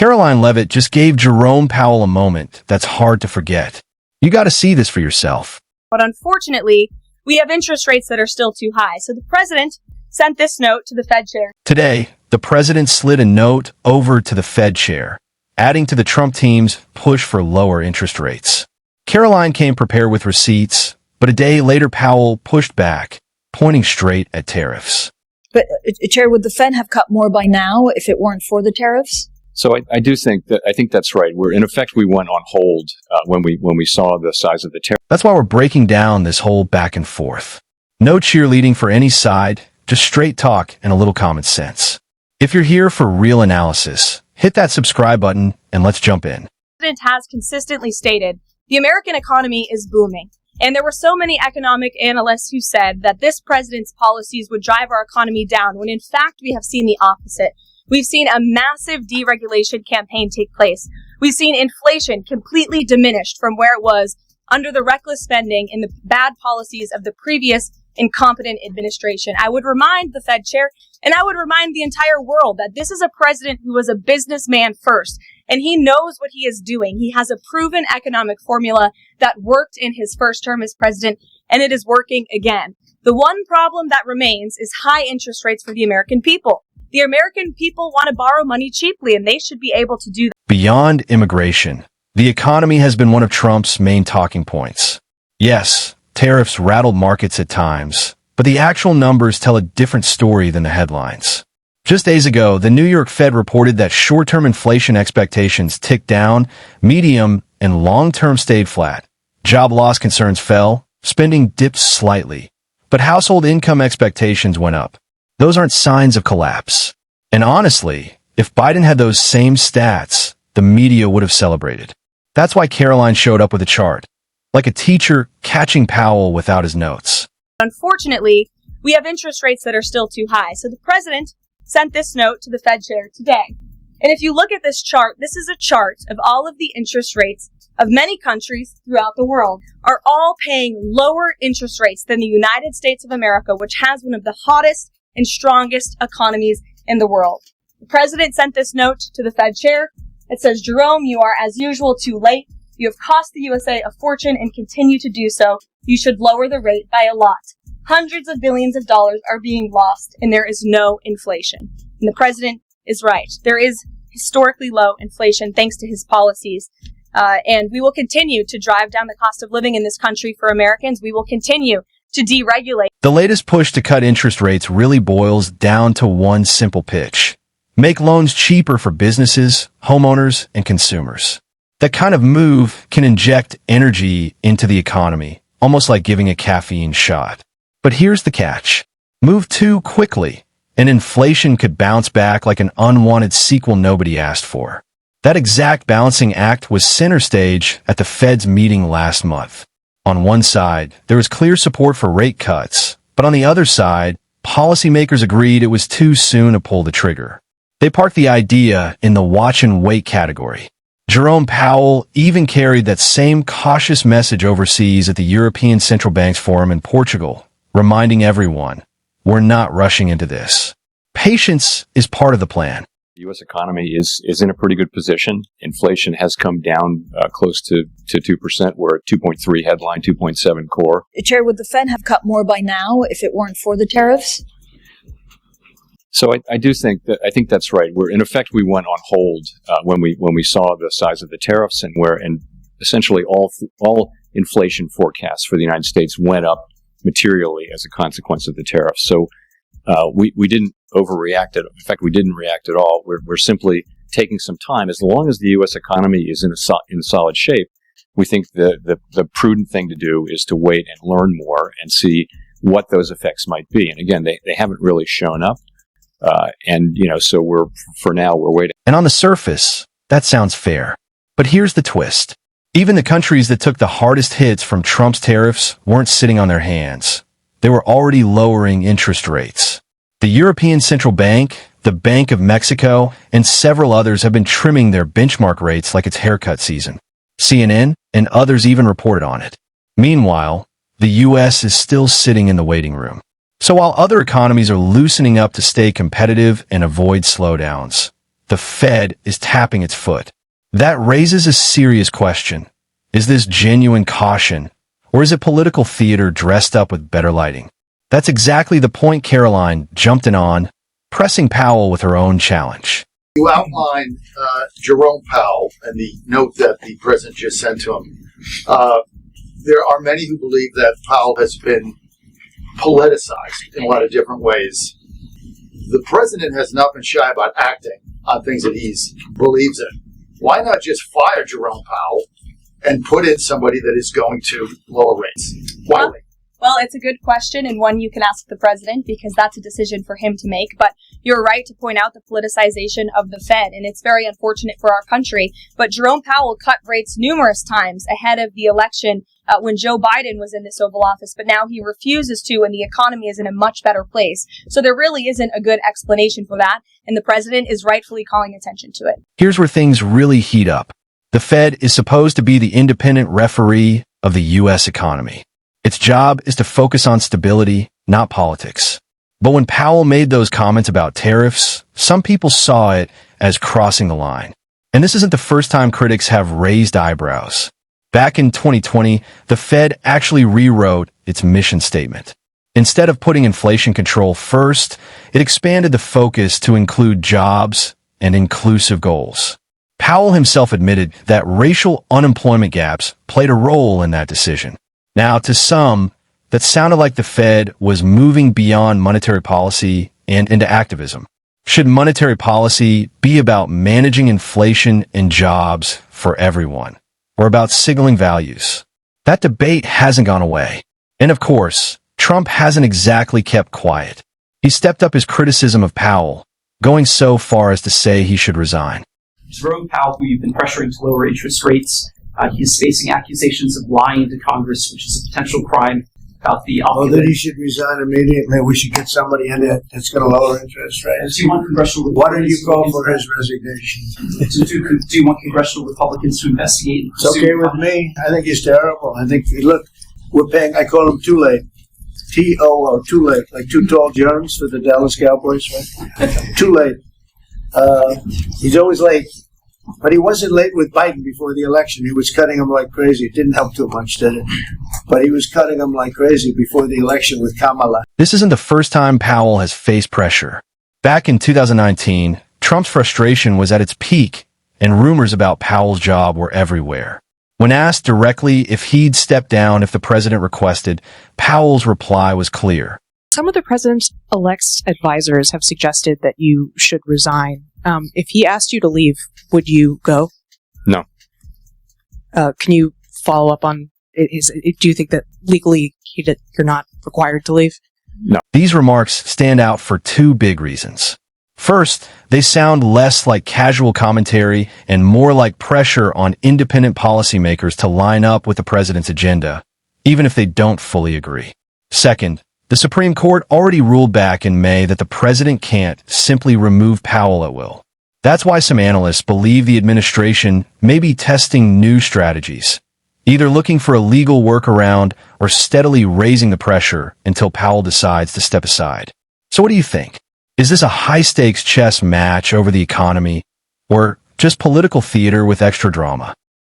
Karoline Leavitt just gave Jerome Powell a moment that's hard to forget. You got to see this for yourself. But unfortunately, we have interest rates that are still too high. So the president sent this note to the Fed chair. Today, the president slid a note over to the Fed chair, adding to the Trump team's push for lower interest rates. Karoline came prepared with receipts, but a day later Powell pushed back, pointing straight at tariffs. But, Chair, would the Fed have cut more by now if it weren't for the tariffs? So I think that's right. In effect, we went on hold when we saw the size of the tariff. That's why we're breaking down this whole back and forth. No cheerleading for any side, just straight talk and a little common sense. If you're here for real analysis, hit that subscribe button and let's jump in. The president has consistently stated the American economy is booming. And there were so many economic analysts who said that this president's policies would drive our economy down, when in fact we have seen the opposite. We've seen a massive deregulation campaign take place. We've seen inflation completely diminished from where it was under the reckless spending and the bad policies of the previous incompetent administration. I would remind the Fed chair, and I would remind the entire world, that this is a president who was a businessman first, and he knows what he is doing. He has a proven economic formula that worked in his first term as president, and it is working again. The one problem that remains is high interest rates for the American people. The American people want to borrow money cheaply, and they should be able to do that. Beyond immigration, the economy has been one of Trump's main talking points. Yes, tariffs rattled markets at times, but the actual numbers tell a different story than the headlines. Just days ago, the New York Fed reported that short-term inflation expectations ticked down, medium and long-term stayed flat. Job loss concerns fell, spending dipped slightly, but household income expectations went up. Those aren't signs of collapse. And honestly, if Biden had those same stats, the media would have celebrated. That's why Karoline showed up with a chart, like a teacher catching Powell without his notes. Unfortunately, we have interest rates that are still too high. So the president sent this note to the Fed chair today. And if you look at this chart, this is a chart of all of the interest rates of many countries throughout the world are all paying lower interest rates than the United States of America, which has one of the hottest and strongest economies in the world. The president sent this note to the Fed chair. It says, Jerome, you are as usual too late. You have cost the USA a fortune and continue to do so. You should lower the rate by a lot. Hundreds of billions of dollars are being lost, and there is no inflation. And the president is right. There is historically low inflation thanks to his policies. And we will continue to drive down the cost of living in this country for Americans. We will continue to deregulate. The latest push to cut interest rates really boils down to one simple pitch. Make loans cheaper for businesses, homeowners, and consumers. That kind of move can inject energy into the economy, almost like giving a caffeine shot. But here's the catch. Move too quickly, and inflation could bounce back like an unwanted sequel nobody asked for. That exact balancing act was center stage at the Fed's meeting last month. On one side, there was clear support for rate cuts, but on the other side, policymakers agreed it was too soon to pull the trigger. They parked the idea in the watch and wait category. Jerome Powell even carried that same cautious message overseas at the European Central Bank's forum in Portugal, reminding everyone, we're not rushing into this. Patience is part of the plan. The U.S. economy is in a pretty good position. Inflation has come down close to 2%. We're at 2.3 headline, 2.7 core. Chair, would the Fed have cut more by now if it weren't for the tariffs? So I think that's right. In effect, we went on hold when we saw the size of the tariffs, and essentially all inflation forecasts for the United States went up materially as a consequence of the tariffs. So we didn't overreact. In fact, we didn't react at all. We're simply taking some time. As long as the U.S. economy is in solid shape, we think the prudent thing to do is to wait and learn more and see what those effects might be. And again, they haven't really shown up. So for now, we're waiting. And on the surface, that sounds fair. But here's the twist. Even the countries that took the hardest hits from Trump's tariffs weren't sitting on their hands. They were already lowering interest rates. The European Central Bank, the Bank of Mexico, and several others have been trimming their benchmark rates like it's haircut season. CNN and others even reported on it. Meanwhile, the U.S. is still sitting in the waiting room. So while other economies are loosening up to stay competitive and avoid slowdowns, the Fed is tapping its foot. That raises a serious question. Is this genuine caution, or is it political theater dressed up with better lighting? That's exactly the point Karoline jumped in on, pressing Powell with her own challenge. You outlined Jerome Powell and the note that the president just sent to him. There are many who believe that Powell has been politicized in a lot of different ways. The president has not been shy about acting on things that he believes in. Why not just fire Jerome Powell and put in somebody that is going to lower rates? Why wait? Well, it's a good question, and one you can ask the president, because that's a decision for him to make. But you're right to point out the politicization of the Fed, and it's very unfortunate for our country. But Jerome Powell cut rates numerous times ahead of the election when Joe Biden was in this Oval Office, but now he refuses to, and the economy is in a much better place. So there really isn't a good explanation for that, and the president is rightfully calling attention to it. Here's where things really heat up. The Fed is supposed to be the independent referee of the U.S. economy. Its job is to focus on stability, not politics. But when Powell made those comments about tariffs, some people saw it as crossing the line. And this isn't the first time critics have raised eyebrows. Back in 2020, the Fed actually rewrote its mission statement. Instead of putting inflation control first, it expanded the focus to include jobs and inclusive goals. Powell himself admitted that racial unemployment gaps played a role in that decision. Now, to some, that sounded like the Fed was moving beyond monetary policy and into activism. Should monetary policy be about managing inflation and jobs for everyone, or about signaling values? That debate hasn't gone away. And of course, Trump hasn't exactly kept quiet. He stepped up his criticism of Powell, going so far as to say he should resign. Jerome Powell, who you've been pressuring to lower interest rates, he's facing accusations of lying to Congress, which is a potential crime about the opulent. That he should resign immediately. We should get somebody in there that's going to lower interest rates. Do you want congressional Why don't you call Republicans for his resignation? Do you want congressional Republicans to investigate? It's okay with me. I think he's terrible. I think, look, we're paying, I call him too late. T-O-O, too late. Like Too Tall Jones for the Dallas Cowboys, right? Too late. He's always late. But he wasn't late with Biden before the election. He was cutting him like crazy. It didn't help too much, did it? But he was cutting him like crazy before the election with Kamala. This isn't the first time Powell has faced pressure. Back in 2019, Trump's frustration was at its peak, and rumors about Powell's job were everywhere. When asked directly if he'd step down if the president requested, Powell's reply was clear. Some of the president-elect's advisors have suggested that you should resign. If he asked you to leave, would you go? No. Can you follow up on, do you think that legally you're not required to leave? No. These remarks stand out for two big reasons. First, they sound less like casual commentary and more like pressure on independent policymakers to line up with the president's agenda, even if they don't fully agree. Second, the Supreme Court already ruled back in May that the president can't simply remove Powell at will. That's why some analysts believe the administration may be testing new strategies, either looking for a legal workaround or steadily raising the pressure until Powell decides to step aside. So what do you think? Is this a high-stakes chess match over the economy, or just political theater with extra drama?